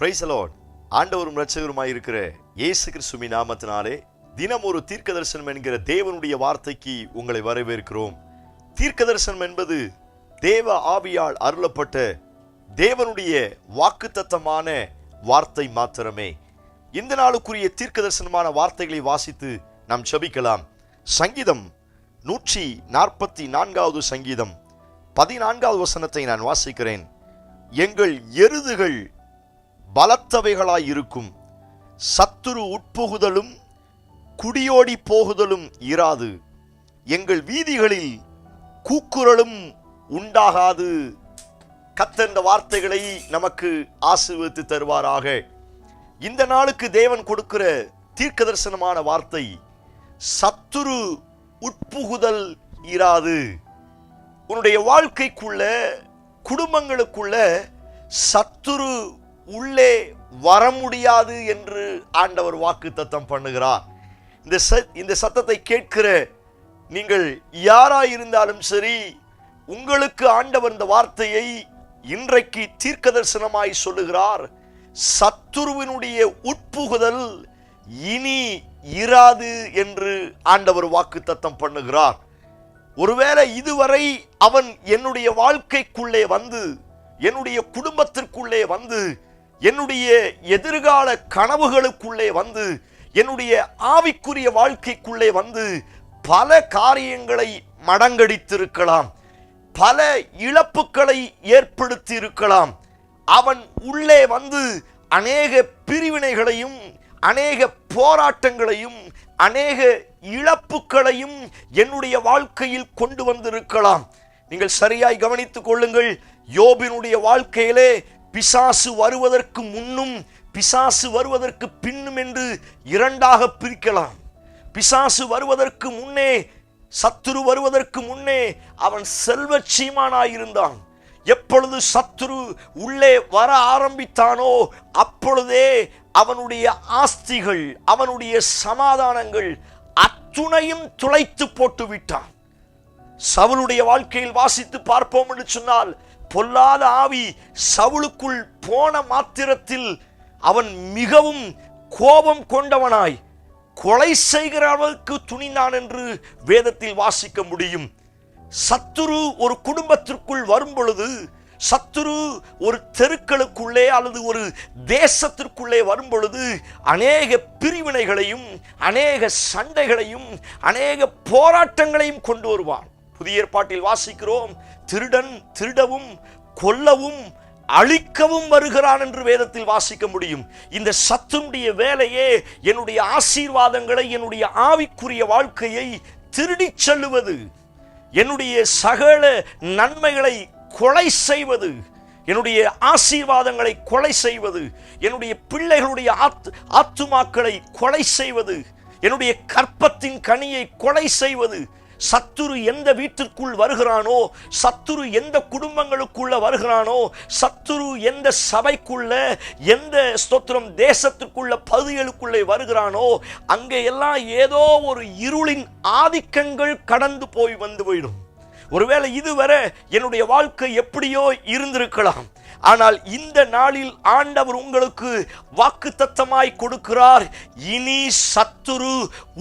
Praise the Lord. ஆண்டவரும் இரட்சகருமாய் இருக்கிற இயேசு கிறிஸ்துவின் நாமத்தினாலே தினம் ஒரு தீர்க்கதரிசனம் என்கிற தேவனுடைய வார்த்தைக்கு உங்களை வரவேற்கிறோம். தீர்க்கதரிசனம் என்பது தேவ ஆவியால் அருளப்பட்ட தேவனுடைய வாக்குத்தத்தமான வார்த்தை மாத்திரமே. இந்த நாளுக்குரிய தீர்க்கதரிசனமான வார்த்தைகளை வாசித்து நாம் ஜெபிக்கலாம். சங்கீதம் 144வது சங்கீதம் 14வது வசனத்தை நான் வாசிக்கிறேன். எங்கள் எருதுகள் பலத்தவைகளாய் இருக்கும், சத்துரு உட்புகுதலும் குடியோடி போகுதலும் இராது, எங்கள் வீதிகளில் கூக்குரலும் உண்டாகாது. கர்த்தர் இந்த வார்த்தைகளை நமக்கு ஆசீர்வதித்து தருவாராக. இந்த நாளுக்கு தேவன் கொடுக்கிற தீர்க்கதரிசனமான வார்த்தை, சத்துரு உட்புகுதல் இராது. உன்னுடைய வாழ்க்கைக்குள்ள, குடும்பங்களுக்குள்ள சத்துரு உள்ளே வர முடியாது என்று ஆண்டவர் வாக்குத்தத்தம் பண்ணுகிறார். இந்த சத்தத்தை கேட்கிற நீங்கள் யாராயிருந்தாலும் சரி, உங்களுக்கு ஆண்டவர் இந்த வார்த்தையை இன்றைக்கு தீர்க்கதரிசனமாய் சொல்லுகிறார். சத்துருவினுடைய உட்புகுதல் இனி இராது என்று ஆண்டவர் வாக்குத்தத்தம் பண்ணுகிறார். ஒருவேளை இதுவரை அவன் என்னுடைய வாழ்க்கைக்குள்ளே வந்து, என்னுடைய குடும்பத்திற்குள்ளே வந்து, என்னுடைய எதிர்கால கனவுகளுக்குள்ளே வந்து, என்னுடைய ஆவிக்குரிய வாழ்க்கைக்குள்ளே வந்து பல காரியங்களை மடங்கடித்திருக்கலாம், பல இழப்புகளை ஏற்படுத்தி இருக்கலாம். அவன் உள்ளே வந்து அநேக பிரிவினைகளையும், அநேக போராட்டங்களையும், அநேக இழப்புகளையும் என்னுடைய வாழ்க்கையில் கொண்டு வந்திருக்கலாம். நீங்கள் சரியாய் கவனித்துக் கொள்ளுங்கள். யோபினுடைய வாழ்க்கையிலே பிசாசு வருவதற்கு முன்னும் பிசாசு வருவதற்கு பின்னும் என்று இரண்டாக பிரிக்கலாம். பிசாசு வருவதற்கு முன்னே, சத்துரு வருவதற்கு முன்னே அவன் செல்வச் சீமானாயிருந்தான். எப்பொழுது சத்துரு உள்ளே வர ஆரம்பித்தானோ அப்பொழுதே அவனுடைய ஆஸ்திகள், அவனுடைய சமாதானங்கள் அத்துணையும் துளைத்து போட்டு விட்டான். சவுலுடைய வாழ்க்கையில் வாசித்து பார்ப்போம் என்று சொன்னால், பொல்லாத ஆவி சவுலுக்குள் போன மாத்திரத்தில் அவன் மிகவும் கோபம் கொண்டவனாய் கொலை செய்கிற அளவுக்கு துணிந்தான் என்று வேதத்தில் வாசிக்க முடியும். சத்துரு ஒரு குடும்பத்திற்குள் வரும் பொழுது, சத்துரு ஒரு தெருக்களுக்குள்ளே அல்லது ஒரு தேசத்திற்குள்ளே வரும் பொழுது அநேக பிரிவினைகளையும், அநேக சண்டைகளையும், அநேக போராட்டங்களையும் கொண்டு வருவான். புதிய ஏற்பாட்டில் வாசிக்கிறோம், திருடன் திருடவும் கொல்லவும் அழிக்கவும் வருகிறான் என்று வேதத்தில் வாசிக்க முடியும். இந்த சத்துருடைய வேலையே என்னுடைய ஆசீர்வாதங்களை, என்னுடைய ஆவிக்குரிய வாழ்க்கையை திருடிச் செல்லுவது, என்னுடைய சகல நன்மைகளை கொலை செய்வது, என்னுடைய ஆசீர்வாதங்களை கொலை செய்வது, என்னுடைய பிள்ளைகளுடைய ஆத்துமாக்களை கொலை செய்வது, என்னுடைய கற்பத்தின் கனியை கொலை செய்வது. சத்துரு எந்த வீட்டிற்குள் வருகிறானோ, சத்துரு எந்த குடும்பங்களுக்குள்ள வருகிறானோ, சத்துரு எந்த சபைக்குள்ள, எந்த ஸ்தோத்திரம் தேசத்திற்குள்ள பகுதிகளுக்குள்ளே வருகிறானோ, அங்கே எல்லாம் ஏதோ ஒரு இருளின் ஆதிக்கங்கள் கடந்து போய் வந்து போயிடும். ஒருவேளை இதுவரை என்னுடைய வாழ்க்கை எப்படியோ இருந்திருக்கலாம், ஆனால் இந்த நாளில் ஆண்டவர் உங்களுக்கு வாக்குத்தத்தமாய் கொடுக்கிறார். இனி சத்துரு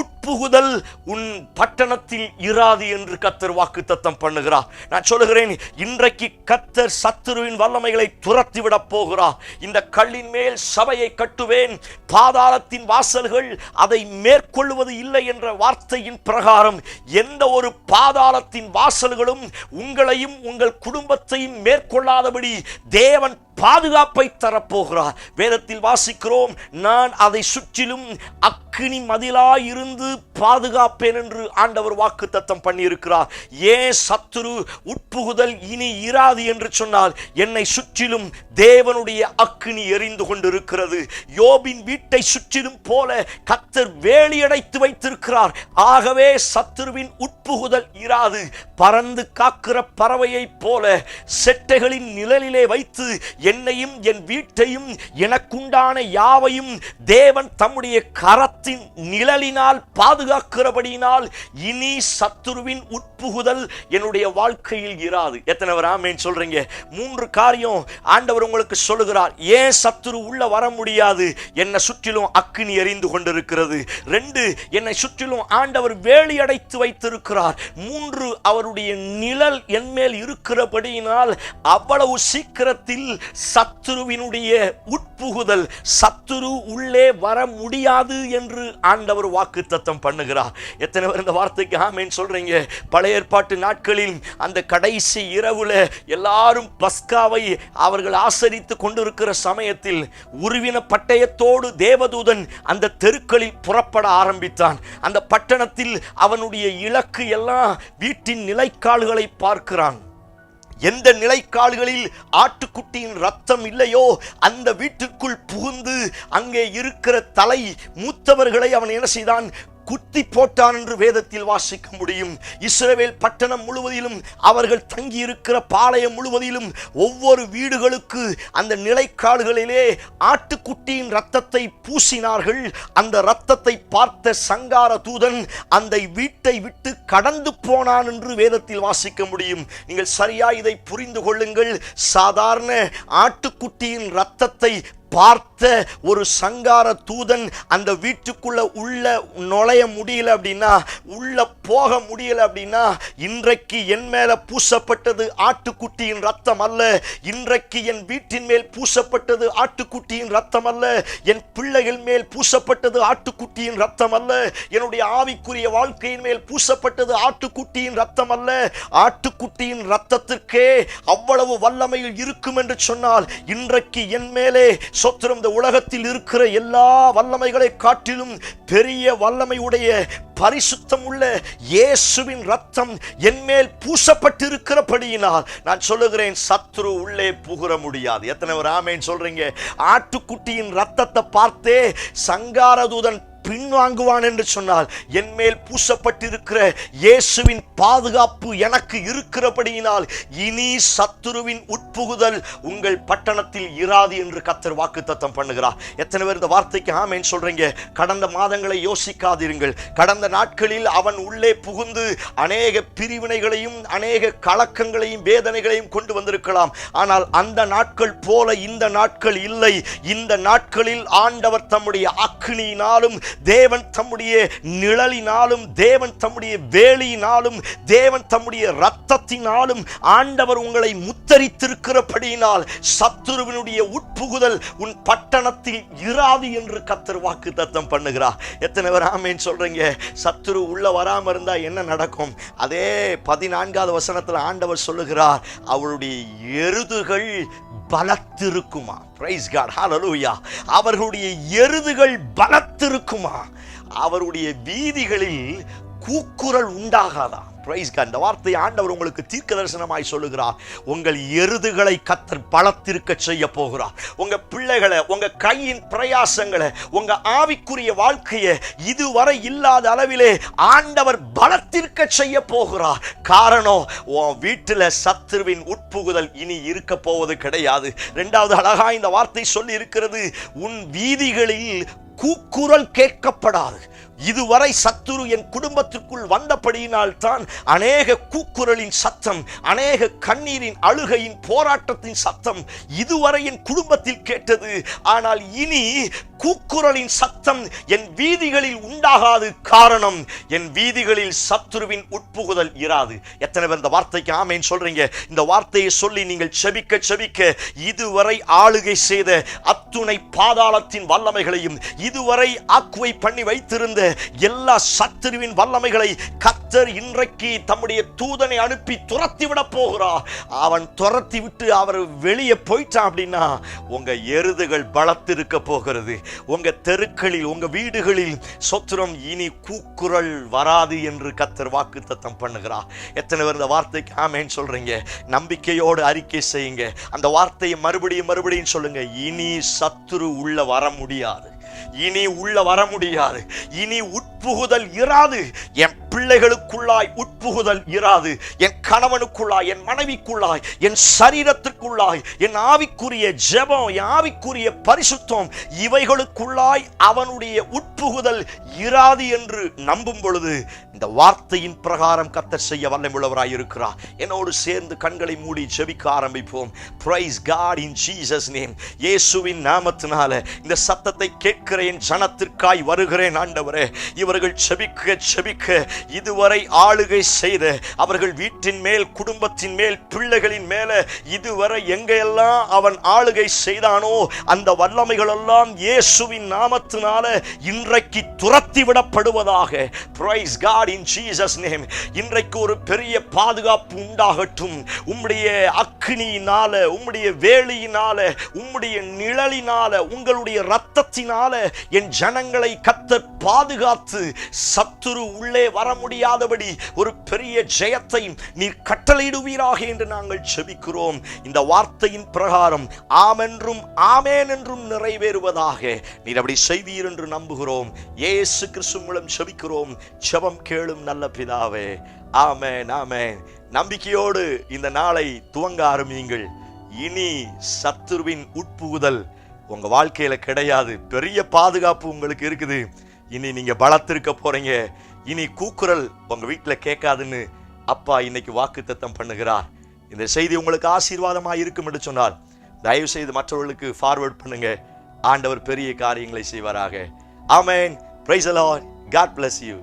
உட்புகுதல் உன் பட்டணத்தில் இராது என்று கர்த்தர் வாக்குத்தத்தம் பண்ணுகிறார். நான் சொல்லுகிறேன், இன்றைக்கு கர்த்தர் சத்துருவின் வல்லமைகளை துரத்திவிட போகிறார். இந்த கல்லின் மேல் சபையை கட்டுவேன், பாதாளத்தின் வாசல்கள் அதை மேற்கொள்வது இல்லை என்ற வார்த்தையின் பிரகாரம் எந்த ஒரு பாதாளத்தின் வாசல்களும் உங்களையும் உங்கள் குடும்பத்தையும் மேற்கொள்ளாதபடி தேவன் பாதுகாப்பை தரப்போகிறார். வேதத்தில் வாசிக்கிறோம், நான் அதை சுற்றிலும் அக்கினி மதிலாயிருந்து பாதுகாப்பேன் என்று ஆண்டவர் வாக்குத்தத்தம் பண்ணியிருக்கிறார். ஏன் சத்துரு உட்புகுதல் இனி இராது என்று சொன்னால், என்னை சுற்றிலும் தேவனுடைய அக்கினி எரிந்து கொண்டிருக்கிறது. யோபின் வீட்டை சுற்றிலும் போல கர்த்தர் வேலியடைத்து வைத்திருக்கிறார். ஆகவே சத்துருவின் உட்புகுதல் இராது. பறந்து காக்கிற பறவையை போல செட்டைகளின் நிழலிலே வைத்து என்னையும் என் வீட்டையும் எனக்குண்டான யாவையும் தேவன் தம்முடைய கரத்தின் நிழலினால் பாதுகாக்கிறபடியினால் இனி சத்துருவின் உட்புகுதல் என்னுடைய வாழ்க்கையில் இராது. எத்தனை பேர் ஆமென் சொல்றீங்க? 3 காரியம் ஆண்டவர் உங்களுக்கு சொல்லுகிறார். ஏன் சத்துரு உள்ள வர முடியாது? என்னை சுற்றிலும் அக்கினி எரிந்து கொண்டிருக்கிறது. 2, என்னை சுற்றிலும் ஆண்டவர் வேலி அடைத்து வைத்திருக்கிறார். 3, அவருடைய நிழல் என் மேல் இருக்கிறபடியினால் அவ்வளவு சீக்கிரத்தில் சத்துருவினுடைய உட்புகுதல், சத்துரு உள்ளே வர முடியாது என்று ஆண்டவர் வாக்குத்தத்தம் பண்ணுகிறார். எத்தனை பேர் இந்த வார்த்தைக்கு ஆமென் சொல்றீங்க? பழைய ஏற்பாட்டு நாட்களில் அந்த கடைசி இரவுல எல்லாரும் பஸ்காவை அவர்கள் ஆசரித்து கொண்டிருக்கிற சமயத்தில் உருவின பட்டயத்தோடு தேவதூதன் அந்த தெருக்களில் புறப்பட ஆரம்பித்தான். அந்த பட்டணத்தில் அவனுடைய இலக்கு எல்லாம் வீட்டின் நிலைக்கால்களை பார்க்கிறான். எந்த நிலைக்கால்களில் ஆட்டுக்குட்டியின் ரத்தம் இல்லையோ அந்த வீட்டிற்குள் புகுந்து அங்கே இருக்கிற தலை மூத்தவர்களை அவன் என்ன செய்தான்? குத்தி போட்டான் என்று வேதத்தில் வாசிக்க முடியும். இஸ்ரவேல் பட்டணம் முழுவதிலும், அவர்கள் தங்கி இருக்கிற பாளையம் முழுவதிலும் ஒவ்வொரு வீடுகளுக்கு அந்த நிலைக்கால்களிலே ஆட்டுக்குட்டியின் ரத்தத்தை பூசினார்கள். அந்த ரத்தத்தை பார்த்த சங்கார தூதன் அந்த வீட்டை விட்டு கடந்து போனான் என்று வேதத்தில் வாசிக்க முடியும். நீங்கள் சரியா இதை புரிந்து கொள்ளுங்கள். சாதாரண ஆட்டுக்குட்டியின் ரத்தத்தை பார்த்த ஒரு சங்கார தூதன் அந்த வீட்டுக்குள்ள உள்ள நுழைய முடியல அப்படின்னா, உள்ள போக முடியல அப்படின்னா, இன்றைக்கு என் மேல பூசப்பட்டது ஆட்டுக்குட்டியின் ரத்தம் அல்ல, இன்றைக்கு என் வீட்டின் மேல் பூசப்பட்டது ஆட்டுக்குட்டியின் ரத்தம் அல்ல, என் பிள்ளைகள் மேல் பூசப்பட்டது ஆட்டுக்குட்டியின் ரத்தம் அல்ல, என்னுடைய ஆவிக்குரிய வாழ்க்கையின் மேல் பூசப்பட்டது ஆட்டுக்குட்டியின் ரத்தம் அல்ல. ஆட்டுக்குட்டியின் ரத்தத்திற்கே அவ்வளவு வல்லமையில் இருக்கும் என்று சொன்னால், இன்றைக்கு என் மேலே சொத்திரம் இந்த உலகத்தில் இருக்கிற எல்லா வல்லமைகளை காட்டிலும் பெரிய வல்லமை உடைய பரிசுத்தம் உள்ள இயேசுவின் ரத்தம் என் மேல் பூசப்பட்டிருக்கிறபடியினால் நான் சொல்லுகிறேன், சத்துரு உள்ளே புகுற முடியாது. எத்தனை பேர் ஆமென் சொல்றீங்க? ஆட்டுக்குட்டியின் ரத்தத்தை பார்த்தே சங்காரதூதன் பின்வாங்குவான் என்று சொன்னால், என் மேல் பூசப்பட்டிருக்கிற இயேசுவின் பாதுகாப்பு எனக்கு இருக்கிறபடியினால் இனி சத்துருவின் உட்புகுதல் உங்கள் பட்டணத்தில் இராது என்று கர்த்தர் வாக்குத்தத்தம் பண்ணுகிறார். எத்தனை பேர் இந்த வார்த்தைக்கு ஆமென் சொல்றீங்க? கடந்த மாதங்களை யோசிக்காதீர்கள். கடந்த நாட்களில் அவன் உள்ளே புகுந்து அநேக பிரிவினைகளையும் அநேக கலக்கங்களையும் வேதனைகளையும் கொண்டு வந்திருக்கலாம். ஆனால் அந்த நாட்கள் போல இந்த நாட்கள் இல்லை. இந்த நாட்களில் ஆண்டவர் தம்முடைய அக்கினியினாலும், தேவன் தம்முடைய நிழலினாலும், தேவன் தம்முடைய வேலியினாலும், தேவன் தம்முடைய இரத்தத்தினாலும் ஆண்டவர் உங்களை முத்தரித்திருக்கிறபடியினால் சத்துருவினுடைய உட்புகுதல் உன் பட்டணத்தில் இராது என்று கர்த்தர் வாக்குத்தத்தம் பண்ணுகிறார். எத்தனை பேர் ஆமென் சொல்றீங்க? சத்துரு உள்ள வராம இருந்தா என்ன நடக்கும்? அதே 14வது வசனத்தில் ஆண்டவர் சொல்லுகிறார், அவருடைய எருதுகள் பலத்திருக்குமா. பிரைஸ் காட், ஹல்லேலூயா. அவர்களுடைய எருதுகள் பலத்திருக்குமா, அவருடைய வீதிகளில் கூக்குரல் உண்டாகாதா? Price God. இந்த வார்த்தை ஆண்டவர் உங்களுக்கு தீர்க்க தரிசனமாய் சொல்லுகிறார். உங்கள் எருதுகளை கர்த்தர் பலத்திருக்க செய்ய போகிறார். உங்க பிள்ளைகளை, உங்க கையின் பிரயாசங்களை, உங்க ஆவிக்குரிய வாழ்க்கையை இதுவரை இல்லாத அளவிலே ஆண்டவர் பலத்திருக்க செய்ய போகிறார். காரணம், உன் வீட்டில் சத்துருவின் உட்புகுதல் இனி இருக்க போவது கிடையாது. 2வது அழகா இந்த வார்த்தை சொல்லி இருக்கிறது, உன் வீதிகளில் கூக்குரல் கேட்கப்படாது. இதுவரை சத்துரு என் குடும்பத்திற்குள் வந்தபடியினால் தான் அநேக கூக்குரலின் சத்தம், அநேக கண்ணீரின் அழுகையின் போராட்டத்தின் சத்தம் இதுவரை என் குடும்பத்தில் கேட்டது. ஆனால் இனி கூக்குரலின் சத்தம் என் வீதிகளில் உண்டாகாது. காரணம், என் வீதிகளில் சத்துருவின் உட்புகுதல் இராது. எத்தனை பேர் இந்த வார்த்தைக்கு ஆமென் சொல்றீங்க? இந்த வார்த்தையை சொல்லி நீங்கள் செபிக்க செபிக்க இதுவரை ஆளுகை செய்த அத்துணை பாதாளத்தின் வல்லமைகளையும், இதுவரை ஆக்குவை பண்ணி வைத்திருந்த எல்லா சத்துருவின் வல்லமைகளை கர்த்தர் இன்றைக்கு தம்முடைய தூதனை அனுப்பி துரத்தி விட போகிறார். அவன் துரத்தி விட்டு அவர் வெளியே போயிட்டான் அப்படின்னா உங்க எருதுகள் பலத்திருக்க போகிறது. உங்க தெருக்களில், உங்க வீடுகளில் சொத்துரம் இனி கூக்குரல் வராது என்று கர்த்தர் வாக்குத்தத்தம் பண்ணுகிறார். எத்தனை பேர் இந்த வார்த்தைக்கு ஆமென் சொல்றீங்க? நம்பிக்கையோடு அறிக்கை செய்யுங்க. அந்த வார்த்தையை மறுபடியும் மறுபடியும் சொல்லுங்க. இனி சத்துரு உள்ள வர முடியாது. இனி உள்ள வர முடியாது. இனி உட்புகுதல் இராது. என் பிள்ளைகளுக்குள்ளாய் உட்புகுதல் இராது. என் கணவனுக்குள்ளாய், என் மனைவிக்குள்ளாய், என் சரீரத்திற்கு இவைகளுக்குள்ளாய் என் ஆவிக்குரிய ஜெபம், என் ஆவிக்குரிய பரிசுத்தம், இவைகளுக்குள்ளாய் அவனுடைய உட்புகுதல் இராது என்று நம்பும் பொழுது இந்த வார்த்தையின் பிரகாரம் கர்த்தர் செய்ய வல்லமையுள்ளவராய் இருக்கிறார். என்னோடு சேர்ந்து கண்களை மூடி ஜெபிக்க ஆரம்பிப்போம். Praise God in Jesus name. இயேசுவின் நாமத்தினால இந்த சத்தத்தை கேட்கிற என் ஜனத்திற்காய் வருகிறேன் ஆண்டவரே. இவர்கள் ஜெபிக்க ஜெபிக்க இதுவரை ஆளுகை செய்த அவர்கள் வீட்டின் மேல், குடும்பத்தின் மேல், பிள்ளைகளின் மேல இதுவரை எங்கெல்லாம் அவன் ஆளுகை செய்தானோ அந்த வல்லமைகள் எல்லாம் இயேசுவின் நாமத்தினால இன்றைக்கு துரத்தி விடப்படுவதாக. Praise God in Jesus name. இன்றைக்கு ஒரு பெரிய பாதுகாப்பு உண்டாகட்டும். உம்முடைய அக்கினியினால, உம்முடைய வேலியினால, உம்முடைய நிழலினால, உங்களுடைய இரத்தத்தினால என் ஜனங்களை கர்த்தர் பாதுகாத்து சத்துரு உள்ளே வர முடியாதபடி ஒரு பெரிய ஜெயத்தை நீர் கட்டளையிடுவீராக என்று நாங்கள் ஜெபிக்கிறோம். இந்த வார்த்தையின் பிரகாரம் ஆமென்றும் ஆமென் என்றும் நிறைவேறுவதாக நீர் அப்படி செய்வீர் என்று நம்புகிறோம். இயேசு கிறிஸ்து மூலம் ஜெபிக்கிறோம். ஜெபம் கேளும் நல்ல பிதாவே. ஆமென், ஆமென். நம்பிக்கையோடு இந்த நாளை துவங்க ஆரம்பியுங்கள். இனி சத்துருவின் உட்புகுதல் உங்க வாழ்க்கையில கிடையாது. பெரிய பாதுகாப்பு உங்களுக்கு இருக்குது. இனி நீங்க பலத்திருக்க போறீங்க. இனி கூக்குரல் உங்க வீட்டுல கேட்காதுன்னு அப்பா இன்னைக்கு வாக்குத்தத்தம் பண்ணுகிறார். இந்த செய்தி உங்களுக்கு ஆசீர்வாதமாக இருக்கும் என்று சொன்னால் தயவு செய்து மற்றவர்களுக்கு ஃபார்வர்ட் பண்ணுங்க. ஆண்டவர் பெரிய காரியங்களை செய்வாராக. ஆமென். Praise the Lord. God bless you.